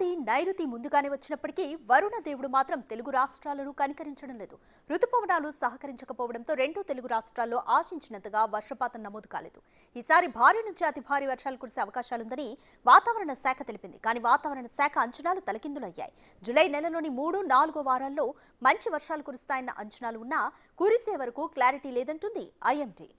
ఏడాది నైరుతి ముందుగానే వచ్చినప్పటికీ వరుణ దేవుడు మాత్రం తెలుగు రాష్ట్రాలను కనికరించడం లేదు. రుతుపవనాలు సహకరించకపోవడంతో రెండు తెలుగు రాష్ట్రాల్లో ఆశించినంతగా వర్షపాతం నమోదు కాలేదు. ఈసారి భారీ నుంచి అతి భారీ వర్షాలు కురిసే అవకాశాలుందని వాతావరణ శాఖ తెలిపింది. కానీ వాతావరణ శాఖ అంచనాలు తలకిందులయ్యాయి. జూలై నెలలోని 3-4 వారాల్లో మంచి వర్షాలు కురుస్తాయన్న అంచనాలు ఉన్నా కురిసే వరకు క్లారిటీ లేదంటుంది ఐఎండీ.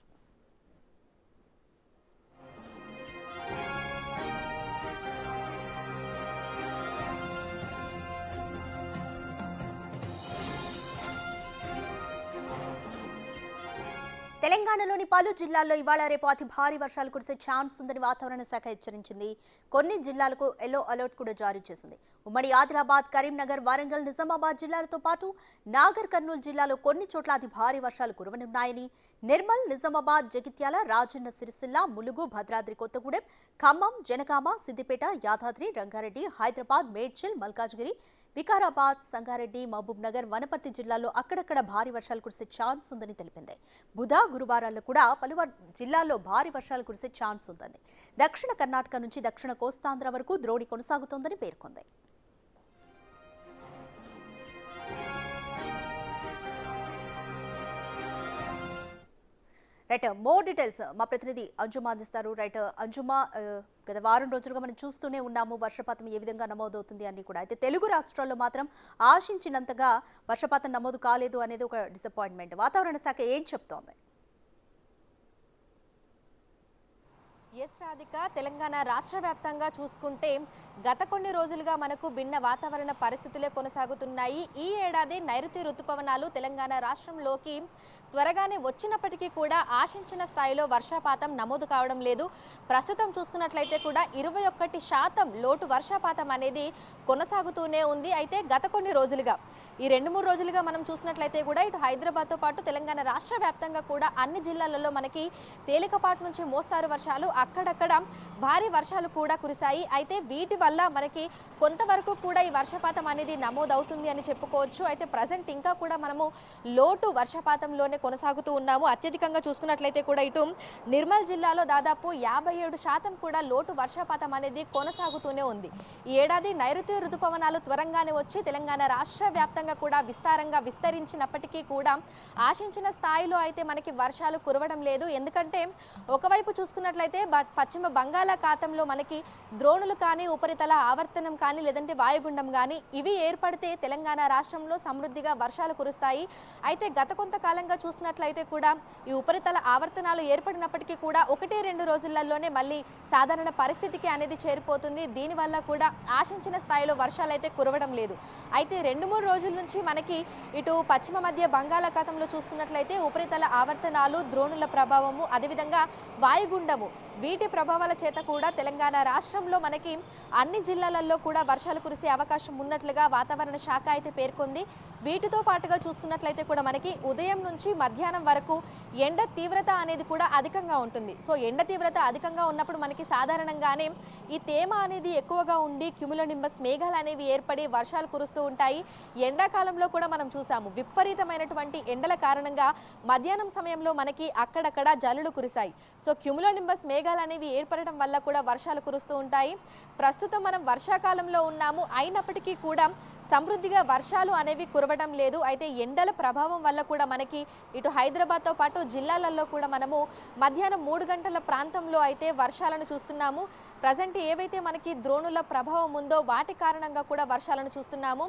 తెలంగాణలోని పలు జిల్లాల్లో ఇవాళ రేపు అతి భారీ వర్షాలు కురిసే ఛాన్స్ ఉందని వాతావరణ శాఖ హెచ్చరించింది. కొన్ని జిల్లాలకు ఎల్లో అలర్ట్ కూడా జారీ చేసింది. ఉమ్మడి ఆదిలాబాద్, కరీంనగర్, వరంగల్, నిజామాబాద్ జిల్లాలతో పాటు నాగర్ కర్నూలు జిల్లాలో కొన్ని చోట్ల అతి భారీ వర్షాలు కురవనున్నాయని, నిర్మల్, నిజామాబాద్, జగిత్యాల, రాజన్న సిరిసిల్ల, ములుగు, భద్రాద్రి కొత్తగూడెం, ఖమ్మం, జనగామ, సిద్దిపేట, యాదాద్రి, రంగారెడ్డి, హైదరాబాద్, మేడ్చల్, మల్కాజ్గిరి, వికారాబాద్, సంగారెడ్డి, మహబూబ్ నగర్, వనపర్తి జిల్లాల్లో అక్కడక్కడ భారీ వర్షాలు కురిసే ఛాన్స్ ఉందని తెలిపింది. బుధ, గురువారాల్లో కూడా పలు జిల్లాల్లో భారీ వర్షాలు కురిసే ఛాన్స్ ఉందని, దక్షిణ కర్ణాటక నుంచి దక్షిణ కోస్తాంధ్ర వరకు ద్రోణి కొనసాగుతోందని పేర్కొంది. రైట్, మోర్ డీటెయిల్స్ మా ప్రతినిధి అంజుమా అందిస్తారు. రైట్ అంజుమా, గత వారం రోజులుగా మనం చూస్తూనే ఉన్నాము వర్షపాతం ఏ విధంగా నమోదవుతుంది అని కూడా. అయితే తెలుగు రాష్ట్రాల్లో మాత్రం ఆశించినంతగా వర్షపాతం నమోదు కాలేదు అనేది ఒక డిసప్పాయింట్మెంట్. వాతావరణ శాఖ ఏం చెప్తోంది? ఎస్ రాధిక, తెలంగాణ రాష్ట్ర వ్యాప్తంగా చూసుకుంటే గత కొన్ని రోజులుగా మనకు భిన్న వాతావరణ పరిస్థితులే కొనసాగుతున్నాయి. ఈ ఏడాది నైరుతి రుతుపవనాలు తెలంగాణ రాష్ట్రంలోకి త్వరగానే వచ్చినప్పటికీ కూడా ఆశించిన స్థాయిలో వర్షపాతం నమోదు కావడం లేదు. ప్రస్తుతం చూసుకున్నట్లయితే కూడా 21% లోటు వర్షపాతం అనేది కొనసాగుతూనే ఉంది. అయితే గత కొన్ని రోజులుగా ఈ 2-3 రోజులుగా మనం చూసినట్లయితే కూడా ఇటు హైదరాబాద్తో పాటు తెలంగాణ రాష్ట్ర వ్యాప్తంగా కూడా అన్ని జిల్లాలలో మనకి తేలికపాటి నుంచి మోస్తారు వర్షాలు, అక్కడక్కడ భారీ వర్షాలు కూడా కురిశాయి. అయితే వీటి వల్ల మనకి కొంతవరకు కూడా ఈ వర్షపాతం అనేది నమోదవుతుంది అని చెప్పుకోవచ్చు. అయితే ప్రజెంట్ ఇంకా కూడా మనము లోటు వర్షపాతంలోనే కొనసాగుతూ ఉన్నాము. అత్యధికంగా చూసుకున్నట్లయితే కూడా ఇటు నిర్మల్ జిల్లాలో దాదాపు 57% కూడా లోటు వర్షపాతం అనేది కొనసాగుతూనే ఉంది. ఈ ఏడాది నైరుతి ఋతుపవనాలు త్వరగానే వచ్చి తెలంగాణ రాష్ట్ర వ్యాప్తంగా కూడా విస్తారంగా విస్తరించినప్పటికీ కూడా ఆశించిన స్థాయిలో అయితే మనకి వర్షాలు కురవడం లేదు. ఎందుకంటే ఒకవైపు చూసుకున్నట్లయితే పశ్చిమ బంగాళాఖాతంలో మనకి ద్రోణులు కానీ, ఉపరితల ఆవర్తనం కానీ, లేదంటే వాయుగుండం కానీ ఇవి ఏర్పడితే తెలంగాణ రాష్ట్రంలో సమృద్ధిగా వర్షాలు కురుస్తాయి. అయితే గత కొంతకాలంగా చూసినట్లయితే కూడా ఈ ఉపరితల ఆవర్తనాలు ఏర్పడినప్పటికీ కూడా 1-2 రోజులలోనే మళ్ళీ సాధారణ పరిస్థితికి అనేది చేరిపోతుంది. దీనివల్ల కూడా ఆశించిన స్థాయిలో వర్షాలు అయితే కురవడం లేదు. అయితే 2-3 రోజుల నుంచి మనకి ఇటు పశ్చిమ మధ్య బంగాళాఖాతంలో చూసుకున్నట్లయితే ఉపరితల ఆవర్తనాలు, ద్రోణుల ప్రభావము, అదేవిధంగా వాయుగుండము వీటి ప్రభావాల చేత కూడా తెలంగాణ రాష్ట్రంలో మనకి అన్ని జిల్లాలలో కూడా వర్షాలు కురిసే అవకాశం ఉన్నట్లుగా వాతావరణ శాఖ అయితే పేర్కొంది. వీటితో పాటుగా చూసుకున్నట్లయితే కూడా మనకి ఉదయం నుంచి మధ్యాహ్నం వరకు ఎండ తీవ్రత అనేది కూడా అధికంగా ఉంటుంది. సో ఎండ తీవ్రత అధికంగా ఉన్నప్పుడు మనకి సాధారణంగానే ఈ తేమ అనేది ఎక్కువగా ఉండి క్యుములోనింబస్ మేఘాలు అనేవి ఏర్పడి వర్షాలు కురుస్తూ ఉంటాయి. ఎండాకాలంలో కూడా మనం చూసాము విపరీతమైనటువంటి ఎండల కారణంగా మధ్యాహ్నం సమయంలో మనకి అక్కడక్కడ జల్లులు కురిశాయి. సో క్యుములోనింబస్ మేఘాలు అనేవి ఏర్పడడం వల్ల కూడా వర్షాలు కురుస్తూ ఉంటాయి. ప్రస్తుతం మనం వర్షాకాలంలో ఉన్నాము, అయినప్పటికీ కూడా సమృద్ధిగా వర్షాలు అనేవి కురవడం లేదు. అయితే ఎండల ప్రభావం వల్ల కూడా మనకి ఇటు హైదరాబాద్తో పాటు జిల్లాలలో కూడా మనము మధ్యాహ్నం 3 గంటల ప్రాంతంలో అయితే వర్షాలను చూస్తున్నాము. ప్రజెంట్ ఏవైతే మనకి ద్రోణుల ప్రభావం ఉందో వాటి కారణంగా కూడా వర్షాలను చూస్తున్నాము.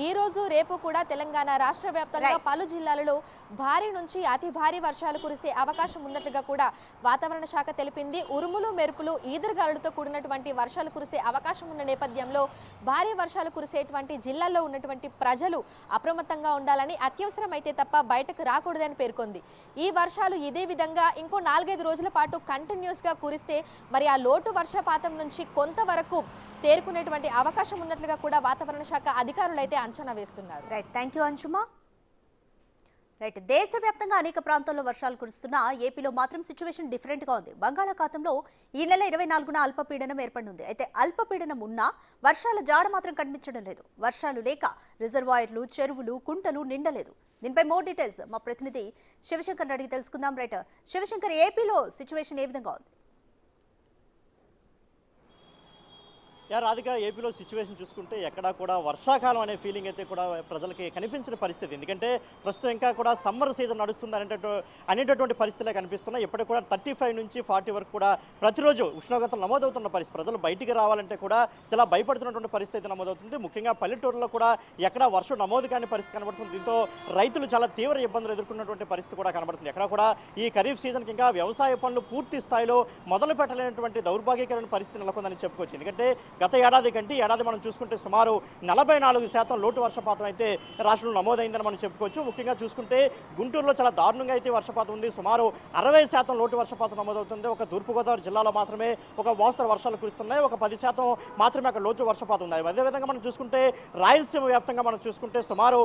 ఈ రోజు రేపు కూడా తెలంగాణ రాష్ట్ర వ్యాప్తంగా పలు జిల్లాలలో భారీ నుంచి అతి భారీ వర్షాలు కురిసే అవకాశం ఉన్నట్లుగా కూడా వాతావరణ శాఖ తెలిపింది. ఉరుములు, మెరుపులు, ఈదురుగాలులతో కూడినటువంటి వర్షాలు కురిసే అవకాశం ఉన్న నేపథ్యంలో భారీ వర్షాలు కురిసేటువంటి జిల్లాల్లో ఉన్నటువంటి ప్రజలు అప్రమత్తంగా ఉండాలని, అత్యవసరమైతే తప్ప బయటకు రాకూడదని పేర్కొంది. ఈ వర్షాలు ఇదే విధంగా ఇంకో 4-5 రోజుల పాటు కంటిన్యూస్గా కురిస్తే మరి ఆ లోటు వర్షపాతం నుంచి కొంతవరకు తేరుకునేటువంటి అవకాశం ఉన్నట్లుగా కూడా వాతావరణ శాఖ అధికారులు అయితే అంచనా వేస్తున్నారు. రైట్, థ్యాంక్ యూ అంజుమా. రైట్, దేశవ్యాప్తంగా అనేక ప్రాంతాల్లో వర్షాలు కురుస్తున్నా ఏపీలో మాత్రం సిచ్యువేషన్ డిఫరెంట్గా ఉంది. బంగాళాఖాతంలో ఈ నెల 24న అల్పపీడనం ఏర్పడింది. అయితే అల్పపీడనం ఉన్నా వర్షాల జాడ మాత్రం కనిపించడం లేదు. వర్షాలు లేక రిజర్వాయర్లు, చెరువులు, కుంటలు నిండలేదు. దీనిపై మోర్ డీటెయిల్స్ మా ప్రతినిధి శివశంకర్ అడిగి తెలుసుకుందాం. రైట్ శివశంకర్, ఏపీలో సిచ్యువేషన్ ఏ విధంగా ఉంది? రాధిక ఏపీలో సిచ్యువేషన్ చూసుకుంటే ఎక్కడా కూడా వర్షాకాలం అనే ఫీలింగ్ అయితే కూడా ప్రజలకి కనిపించిన పరిస్థితి. ఎందుకంటే ప్రస్తుతం ఇంకా కూడా సమ్మర్ సీజన్ నడుస్తుంది అనేటటువంటి పరిస్థితులే కనిపిస్తున్నాయి. ఇప్పటికి కూడా 35 నుంచి 40 వరకు కూడా ప్రతిరోజు ఉష్ణోగ్రతలు నమోదవుతున్న పరిస్థితి. ప్రజలు బయటికి రావాలంటే కూడా చాలా భయపడుతున్నటువంటి పరిస్థితి నమోదవుతుంది. ముఖ్యంగా పల్లెటూరులో కూడా ఎక్కడా వర్షం నమోదు కాని పరిస్థితి కనబడుతుంది. దీంతో రైతులు చాలా తీవ్ర ఇబ్బందులు ఎదుర్కొన్నటువంటి పరిస్థితి కూడా కనబడుతుంది. ఎక్కడ కూడా ఈ ఖరీఫ్ సీజన్కి ఇంకా వ్యవసాయ పనులు పూర్తి స్థాయిలో మొదలు పెట్టలేనటువంటి దౌర్భాగ్యకరమైన పరిస్థితి నెలకొందని చెప్పుకోవచ్చు. ఎందుకంటే గత ఏడాది కంటే ఏడాది మనం చూసుకుంటే సుమారు 44% లోటు వర్షపాతం అయితే రాష్ట్రంలో నమోదైందని మనం చెప్పుకోవచ్చు. ముఖ్యంగా చూసుకుంటే గుంటూరులో చాలా దారుణంగా అయితే వర్షపాతం ఉంది. సుమారు 60% లోటు వర్షపాతం నమోదవుతుంది. ఒక తూర్పుగోదావరి జిల్లాలో మాత్రమే ఒక మోస్తరు వర్షాలు కురుస్తున్నాయి. ఒక 10% మాత్రమే అక్కడ లోటు వర్షపాతం ఉన్నాయి. అదేవిధంగా మనం చూసుకుంటే రాయలసీమ వ్యాప్తంగా మనం చూసుకుంటే సుమారు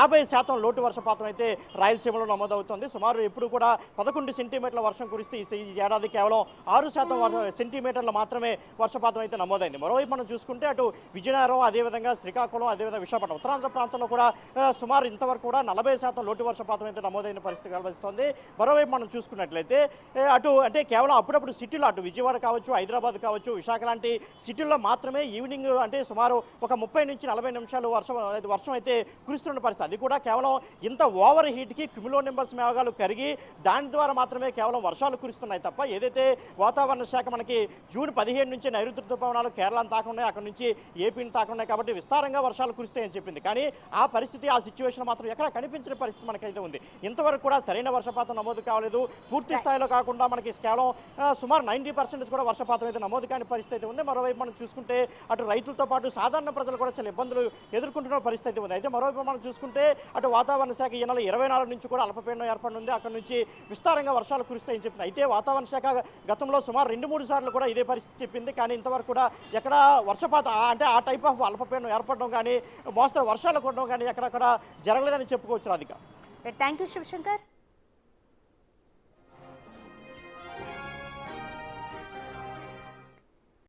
50% లోటు వర్షపాతం అయితే రాయలసీమలో నమోదవుతుంది. సుమారు ఎప్పుడు కూడా 11 సెంటీమీటర్ల వర్షం కురిస్తే ఈ ఏడాది కేవలం 6% సెంటీమీటర్లు మాత్రమే వర్షపాతం అయితే నమోదైంది. మరోవైపు మనం చూసుకుంటే అటు విజయనగరం, అదేవిధంగా శ్రీకాకుళం, అదేవిధంగా విశాఖపట్నం, ఉత్తరాంధ్ర ప్రాంతంలో కూడా సుమారు ఇంతవరకు కూడా 40% లోటు వర్షపాతం అయితే నమోదైన పరిస్థితి కనిపిస్తుంది. మరోవైపు మనం చూసుకున్నట్లయితే అటు అంటే కేవలం అప్పుడప్పుడు సిటీలో అటు విజయవాడ కావచ్చు, హైదరాబాద్ కావచ్చు, విశాఖ లాంటి సిటీల్లో మాత్రమే ఈవినింగ్ అంటే సుమారు ఒక 30 నుంచి 40 నిమిషాలు వర్షం అయితే కురుస్తున్న పరిస్థితి. అది కూడా కేవలం ఇంత ఓవర్ హీట్కి క్యుములోనింబస్ మేఘాలు కరిగి దాని ద్వారా మాత్రమే కేవలం వర్షాలు కురుస్తున్నాయి తప్ప ఏదైతే వాతావరణ శాఖ మనకి జూన్ 15 నుంచి నైరుతి ఋతుపవనాలు కేరళను తాకున్నాయి, అక్కడ నుంచి ఏపీని తాకున్నాయి కాబట్టి విస్తారంగా వర్షాలు కురుస్తాయని చెప్పింది. కానీ ఆ పరిస్థితి ఆ సిచ్యువేషన్ మాత్రం ఎక్కడ కనిపించిన పరిస్థితి మనకైతే ఉంది. ఇంతవరకు కూడా సరైన వర్షపాతం నమోదు కావలేదు. పూర్తి స్థాయిలో కాకుండా మనకి కేవలం సుమారు 90% కూడా వర్షపాతం అయితే నమోదు కాని పరిస్థితి అయితే ఉంది. మరోవైపు మనం చూసుకుంటే అటు రైతులతో పాటు సాధారణ ప్రజలు కూడా చాలా ఇబ్బందులు ఎదుర్కొంటున్న పరిస్థితి ఉంది. అయితే మరోవైపు మనం చూసుకుంటే అటు వాతావరణ శాఖ ఈ నెల 24 నుంచి కూడా అల్పపీడనం ఏర్పడింది. అక్కడ నుంచి విస్తారంగా వర్షాలు కురుస్తాయని చెప్పింది. అయితే వాతావరణ శాఖ గతంలో సుమారు 2-3 సార్లు కూడా ఇదే పరిస్థితి చెప్పింది. కానీ ఇంతవరకు కూడా ఎక్కడ వర్షపాతం అంటే ఆ టైప్ ఆఫ్ అల్పపీడనం ఏర్పడడం కానీ మోస్తరు వర్షాలు కొట్టడం కానీ ఎక్కడక్కడ జరగలేదని చెప్పుకోవచ్చు రాధిక. Thank you Shivshankar.